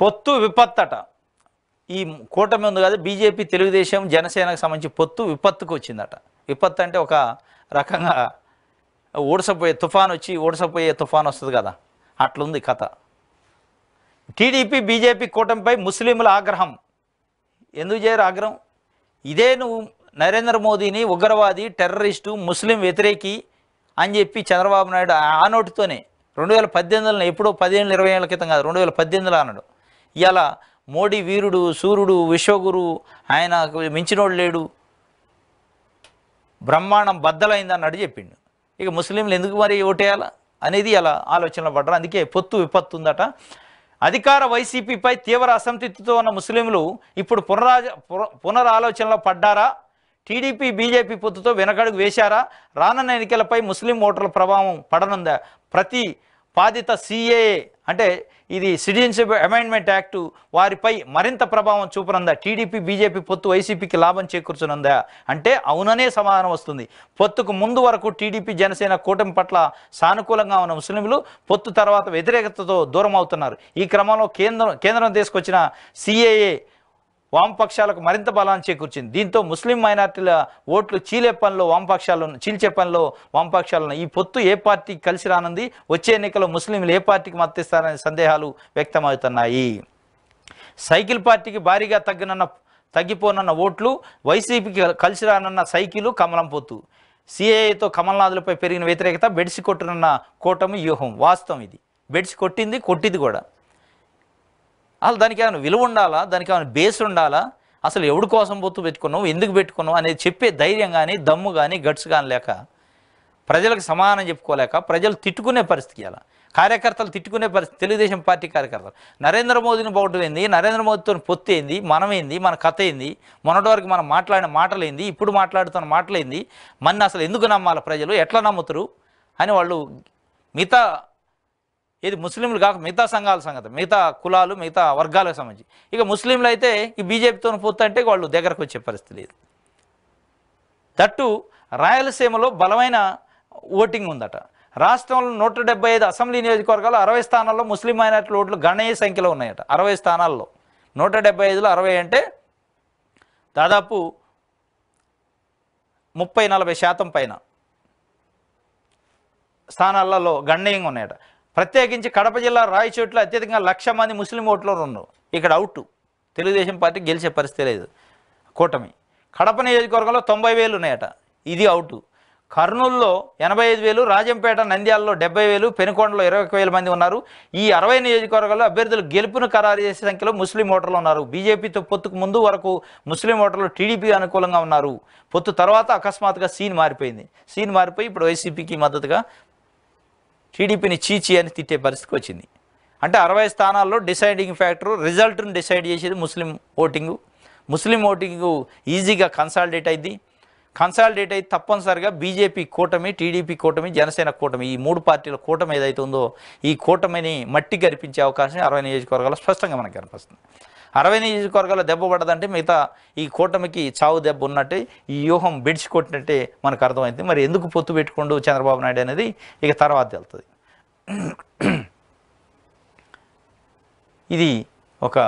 పొత్తు విపత్తట. ఈ కూటమి ఉంది కదా, బీజేపీ, తెలుగుదేశం, జనసేనకు సంబంధించి పొత్తు విపత్తుకు వచ్చిందట. విపత్తు అంటే ఒక రకంగా ఊడసపోయే తుఫాన్ వచ్చి ఊడసపోయే తుఫాన్ వస్తుంది కదా, అట్లుంది కథ. టీడీపీ బీజేపీ కూటమిపై ముస్లింల ఆగ్రహం. ఎందుకు చేయరు ఆగ్రహం? ఇదే నువ్వు నరేంద్ర మోదీని ఉగ్రవాది, టెర్రరిస్టు, ముస్లిం వ్యతిరేకి అని చెప్పి చంద్రబాబు నాయుడు ఆ నోటితోనే 2018లో, ఎప్పుడో 15-20 ఏళ్ల క్రితం కాదు, 2018లో అన్నాడు. ఇలా మోడీ వీరుడు, సూర్యుడు, విశ్వగురు, ఆయన మించినోడు లేడు, బ్రహ్మాండం బద్దలైంది అన్నాడు చెప్పిండు. ఇక ముస్లింలు ఎందుకు మరి ఓటేయాలా అనేది అలా ఆలోచనలో పడ్డారు. అందుకే పొత్తు విపత్తు ఉందట. అధికార వైసీపీపై తీవ్ర అసంతృప్తితో ఉన్న ముస్లింలు ఇప్పుడు పునరాలోచనలో పడ్డారా? టీడీపీ బీజేపీ పొత్తుతో వెనకడుగు వేశారా? రానున్న ఎన్నికలపై ముస్లిం ఓటర్ల ప్రభావం పడనుందా? ప్రతిపాదిత సిఏఏ అంటే ఇది సిటిజన్షిప్ అమెండ్మెంట్ యాక్టు వారిపై మరింత ప్రభావం చూపనుందా? టీడీపీ బీజేపీ పొత్తు వైసీపీకి లాభం చేకూర్చనుందా అంటే అవుననే సమాధానం వస్తుంది. పొత్తుకు ముందు వరకు టీడీపీ, జనసేన కూటమి పట్ల సానుకూలంగా ఉన్న ముస్లింలు పొత్తు తర్వాత వ్యతిరేకతతో దూరం అవుతున్నారు. ఈ క్రమంలో కేంద్రం తీసుకొచ్చిన సిఏఏ వామపక్షాలకు మరింత బలాన్ని చేకూర్చింది. దీంతో ముస్లిం మైనార్టీల ఓట్లు చీల్చే పనిలో వామపక్షాలను ఈ పొత్తు ఏ పార్టీకి కలిసి రానుంది? వచ్చే ఎన్నికల్లో ముస్లింలు ఏ పార్టీకి మద్దతిస్తారనే సందేహాలు వ్యక్తమవుతున్నాయి. సైకిల్ పార్టీకి భారీగా తగ్గిపోనున్న ఓట్లు, వైసీపీకి కలిసి రానున్న సైకిలు, కమలం పొత్తు. సిఏఏతో కమల్నాథులపై పెరిగిన వ్యతిరేకత బెడిసి కొట్టునున్న కూటమి వ్యూహం. వాస్తవం ఇది. బెడిసి కొట్టింది కూడా. అసలు దానికి ఏమైనా విలువ ఉండాలా? దానికి ఏమైనా బేస్ ఉండాలా? అసలు ఎవడి కోసం పొత్తు పెట్టుకున్నావు, ఎందుకు పెట్టుకున్నావు అనేది చెప్పే ధైర్యం కానీ, దమ్ము కానీ, గట్స్ కానీ లేక, ప్రజలకు సమాధానం చెప్పుకోలేక ప్రజలు తిట్టుకునే పరిస్థితి అలా, కార్యకర్తలు తిట్టుకునే పరిస్థితి. తెలుగుదేశం పార్టీ కార్యకర్తలు నరేంద్ర మోదీని బాగుంటుంది, నరేంద్ర మోదీతో పొత్తు ఏంది, మనమేంది, మన కథ ఏంది, మొన్నటి వరకు మనం మాట్లాడిన మాటలు ఏంది, ఇప్పుడు మాట్లాడుతున్న మాటలు ఏంది, మన అసలు ఎందుకు నమ్మాలి ప్రజలు, ఎట్లా నమ్ముతారు అని వాళ్ళు మిగతా ఇది ముస్లింలు కాక మిగతా సంఘాల సంగతి, మిగతా కులాలు, మిగతా వర్గాలకు సంబంధించి. ఇక ముస్లింలు అయితే ఈ బీజేపీతో పొత్తు అంటే వాళ్ళు దగ్గరకు వచ్చే పరిస్థితి లేదు. దట్టు రాయలసీమలో బలమైన ఓటింగ్ ఉందట. రాష్ట్రంలో 175 అసెంబ్లీ నియోజకవర్గాలు 60 స్థానాల్లో ముస్లిం మైనార్టీల ఓట్లు గణనీయ సంఖ్యలో ఉన్నాయట. 60 స్థానాల్లో 175లో 60 అంటే దాదాపు 30-40% పైన స్థానాలలో గణనీయంగా ఉన్నాయట. ప్రత్యేకించి కడప జిల్లా రాయచోట్ల అత్యధికంగా 1,00,000 మంది ముస్లిం ఓట్లు ఉన్నారు. ఇక్కడ అవుట్, తెలుగుదేశం పార్టీ గెలిచే పరిస్థితి లేదు. కూటమి కడప నియోజకవర్గంలో 90,000 ఉన్నాయట, ఇది అవుట్. కర్నూలులో 85,000, రాజంపేట, నంద్యాలలో 70,000, పెనుకొండలో 21,000 మంది ఉన్నారు. ఈ 60 నియోజకవర్గాల్లో అభ్యర్థులు గెలుపును ఖరారు చేసే సంఖ్యలో ముస్లిం ఓటర్లు ఉన్నారు. బీజేపీతో పొత్తుకు ముందు వరకు ముస్లిం ఓటర్లు టీడీపీ అనుకూలంగా ఉన్నారు. పొత్తు తర్వాత అకస్మాత్తుగా సీన్ మారిపోయి ఇప్పుడు వైసీపీకి మద్దతుగా టీడీపీని చీచి అని తిట్టే పరిస్థితికి వచ్చింది. అంటే 60 స్థానాల్లో డిసైడింగ్ ఫ్యాక్టరు, రిజల్ట్ను డిసైడ్ చేసేది ముస్లిం ఓటింగు ఈజీగా కన్సాలిడేట్ అయింది తప్పనిసరిగా బీజేపీ కూటమి, టీడీపీ కూటమి, జనసేన కూటమి, ఈ 3 పార్టీల కూటమి ఏదైతే ఉందో ఈ కూటమిని మట్టి గరిపించే అవకాశం 60 నియోజకవర్గాల్లో స్పష్టంగా మనకు కనిపిస్తుంది. 60 నియోజకవర్గాల్లో దెబ్బ పడదంటే మిగతా ఈ కూటమికి చావు దెబ్బ ఉన్నట్టే, ఈ వ్యూహం బెడిసి కొట్టినట్టే మనకు అర్థమైంది. మరి ఎందుకు పొత్తు పెట్టుకుంటూ చంద్రబాబు నాయుడు అనేది ఇక తర్వాత తెలుస్తుంది. ఇది ఒక